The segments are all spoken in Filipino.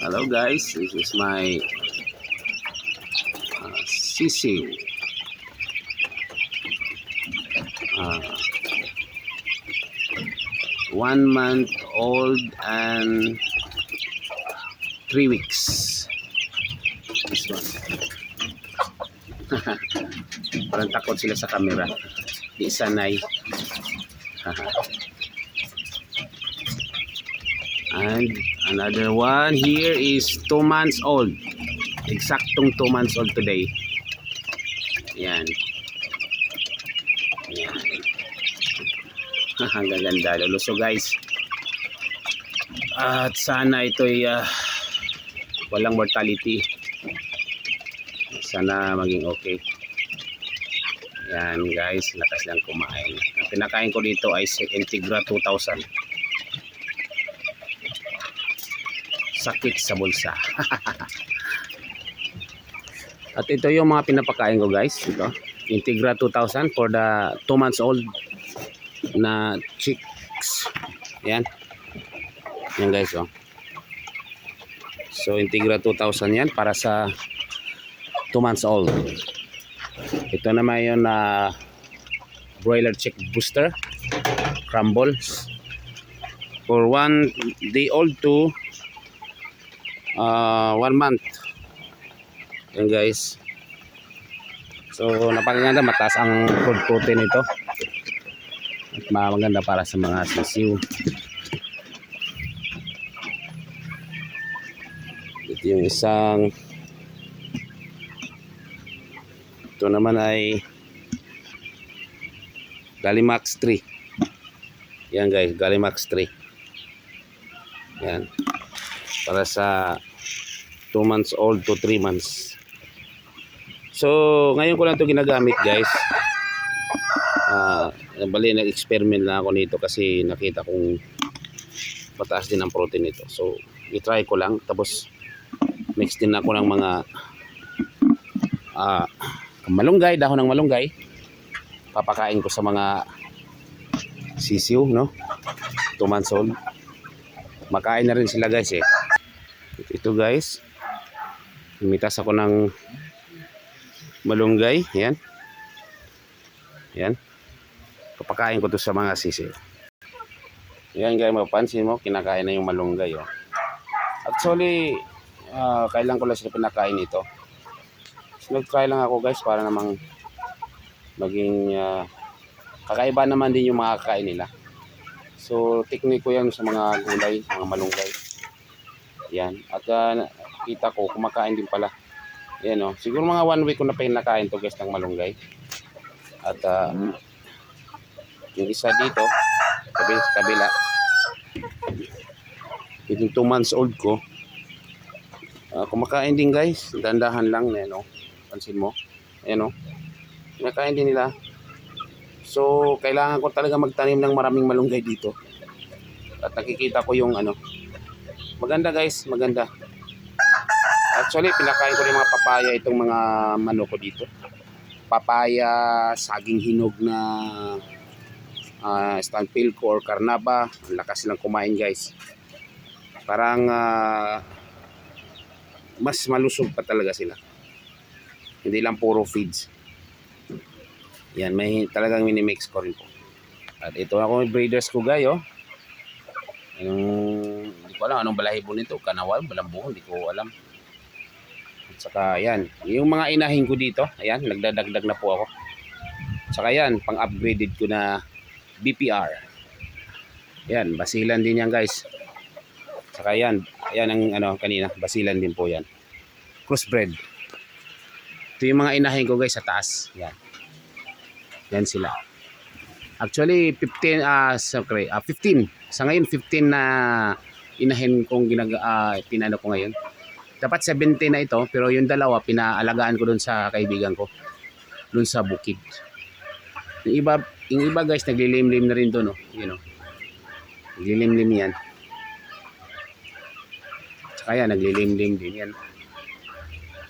Hello guys, this is my sisiu. Uh, 1 month old and 3 weeks. This one. Parang takot sila sa camera. Di sanay. And another one here is 2 months old. Eksaktong 2 months old today. Yan. Yan. Ang gaganda lalo. So guys, at sana ito'y walang mortality. Sana maging okay. Yan guys, lakas lang kumain. Ang pinakain ko dito ay Integra 2000. Sakit sa bulsa. At ito yung mga pinapakain ko guys. Ito, Integra 2000 for the 2 months old na chicks. Yan. Yan guys oh. So Integra 2000 yan para sa 2 months old. Ito naman yung broiler chick booster crumbles for 1 day old to 1 month. Yan guys. So napakaganda, mataas ang food protein ito at maganda para sa mga sisiw. Ito yung isang, ito naman ay Gallimax 3. Yan guys, Gallimax 3. Yan. Para sa 2 months old to 3 months. So ngayon ko lang ito ginagamit guys. Bali nag-experiment lang ako nito kasi nakita kong mataas din ang protein nito. So i-try ko lang. Tapos mix din ako ng mga malunggay, dahon ng malunggay. Papakain ko sa mga sisiw, no? 2 months old. Makain na rin sila guys eh. Ito guys, umitas ako ng malunggay. Yan. Yan. Kapakain ko to sa mga sisiw. Yan guys, mapapansin mo, kinakain na yung malunggay oh. Actually, kailan ko lang sila pinakain ito. So, nag-try lang ako guys para namang maging kakaiba naman din yung mga kakain nila. So, teknik ko yan sa mga gulay, mga malunggay. Yan. At kita ko, kumakain din pala. Yan o. Siguro mga 1 week ko na pinakain to guys ng malunggay. At yung isa dito, sa kabila, itong 2 months old ko, kumakain din guys. Dandahan lang. Yan o. Pansin mo. Yan o. Kumakain din nila. So, kailangan ko talaga magtanim ng maraming malunggay dito. At nakikita ko yung maganda guys, maganda. Actually, pinakain ko rin mga papaya itong mga manok ko dito. Papaya, saging hinog na Stanpilco or Carnaba. Ang lakas silang kumain guys. Parang mas malusog pa talaga sila. Hindi lang puro feeds. Yan, may talagang minimix ko rin po. At ito ako yung breeders ko guys oh. Hindi ko alam anong balahibo nito, kanawal, balambuho, hindi ko alam. At saka yan, yung mga inahin ko dito, ayan, nagdadagdag na po ako. At saka yan, pang-upgraded ko na BPR. Yan, basilan din yan guys. At saka yan, ayan ang kanina, basilan din po yan. Crossbred. Ito yung mga inahin ko guys sa taas. Yan. Yan sila. Actually 15 sa ngayon 15 na inahin kong pinano ko ngayon. Dapat 17 na ito, pero yung dalawa pinaalagaan ko doon sa kaibigan ko doon sa bukid. Yung iba guys naglilimlim na rin doon oh, you know. Naglilimlim yan. Tsaka yan naglilimlim din yan.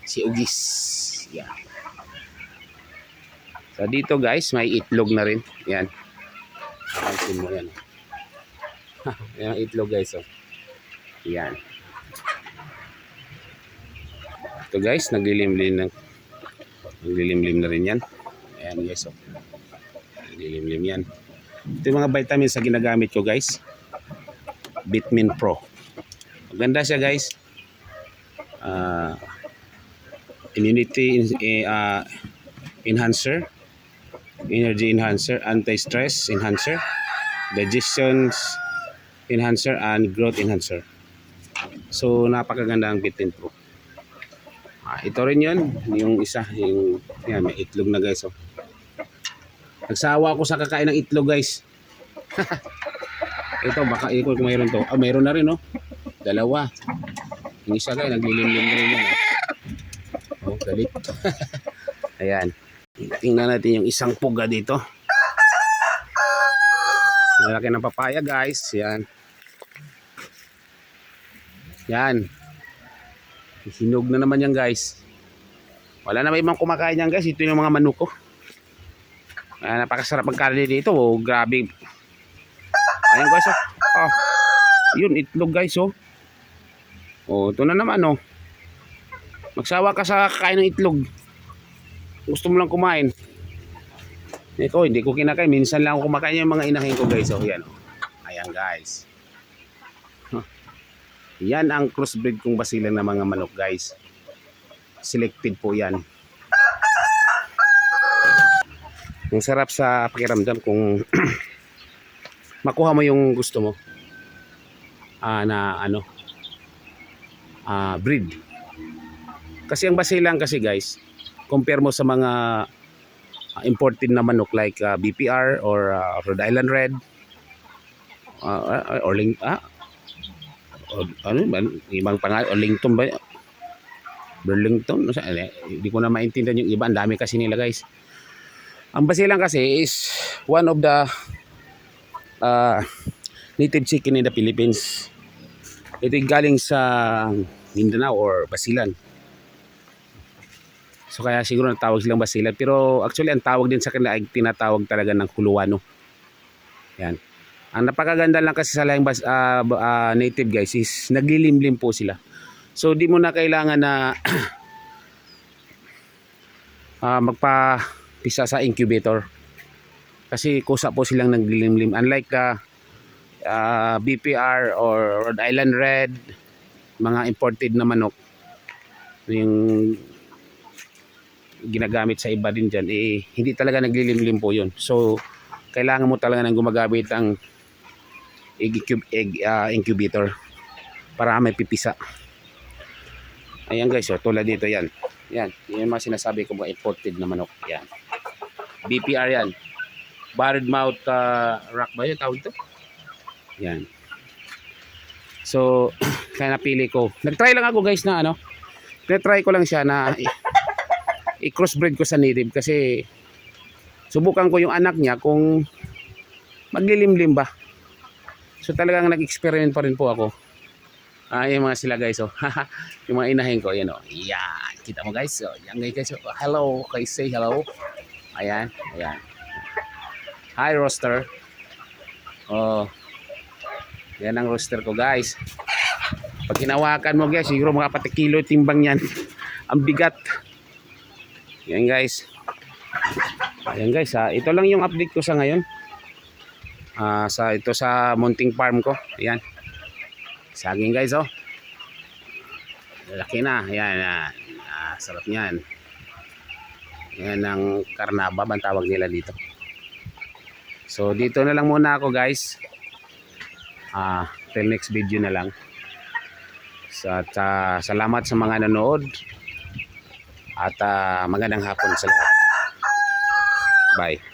Si Ugis. Yan. So dito guys, may itlog na rin. Yan. Pansin mo yan. Yan ang itlog guys oh. Yan. Ito guys, naglilimlim na rin yan. Ayan guys, oh. Naglilimlim yan. Ito yung mga vitamins na ginagamit ko guys. Vitamin Pro. Maganda siya guys. Immunity enhancer, energy enhancer, anti-stress enhancer, digestion enhancer, and growth enhancer. So napakaganda ang Vitamin Pro. Ito rin yun, yung isa, yung yan, may itlog na guys. Oh. Nagsawa ako sa kakain ng itlog guys. Ito baka ito kung mayroon to. Mayroon na rin oh. Dalawa. Yung isa guys, naglilimlim na rin yan. Oh, galit. Ayan. Tingnan natin yung isang puga dito. Malaki ng papaya guys. Yan. Yan. Hinog na naman yan guys. Wala na may ibang kumakain yan guys. Ito yung mga manok ko. Ayan, napakasarap ang karne dito. Oh, grabe. Ayan guys. Oh. Yun, itlog guys. Oh. Oh, ito na naman oh. Magsawa ka sa kakain ng itlog. Gusto mo lang kumain. Ito, hindi ko kinakain. Minsan lang ako kumakain yung mga inahin ko guys. Oh, yan. Ayan guys. Yan ang crossbreed kong basilan ng mga manok guys. Selected po yan. Ang sarap sa pakiramdam kung makuha mo yung gusto mo. Breed. Kasi ang basilan kasi guys, compare mo sa mga imported na manok like BPR or Rhode Island Red ano ba ibang pangalan, Orlington ba, Burlington, hindi ko na maintindihan yung iba, ang dami kasi nila guys. Ang basilan kasi is one of the native chicken in the Philippines. Ito yung galing sa Mindanao or Basilan, so kaya siguro natawag silang basilan, pero actually ang tawag din sa kanila ay tinatawag talaga ng Kuluano. Yan. Ang napakaganda lang kasi sa lahing native guys is naglilimlim po sila. So di mo na kailangan na magpapisa sa incubator. Kasi kusa po silang naglilimlim. Unlike the BPR or Rhode Island Red, mga imported na manok, yung ginagamit sa iba din dyan, hindi talaga naglilimlim po yun. So kailangan mo talaga nang gumagamit ang incubator para may pipisa. Ayan guys, oh, tulad dito yan. Yan, yung mga sinasabi ko mga imported na manok. Yan. BPR yan. Barred mouth rock ba yun tawag ito? Yan. So, kaya napili ko. Nag-try lang ako guys na try ko lang siya na i-crossbreed ko sa native kasi subukan ko yung anak niya kung maglilimlim ba. So talagang nag-experiment pa rin po ako. Yung mga sila guys, oh. Yung mga inahin ko, yan oh. Yan, kita mo guys. So, yan guys, oh. Hello, guys, say hello. Ayan, ayan. Hi roaster. Oh. Yan ang roaster ko guys. Pag hinawakan mo guys, siguro makapati-kilo timbang yan. Ang bigat. Yan guys. Ayan guys, ito lang yung update ko sa ngayon. Sa munting farm ko. Ayan. Saging guys, oh. Laki na. Ayan. Sarap niyan. Ayan ang karnaba, ang tawag nila dito. So dito na lang muna ako guys. Till next video na lang. Salamat sa mga nanood. At magandang hapon sa lahat. Bye.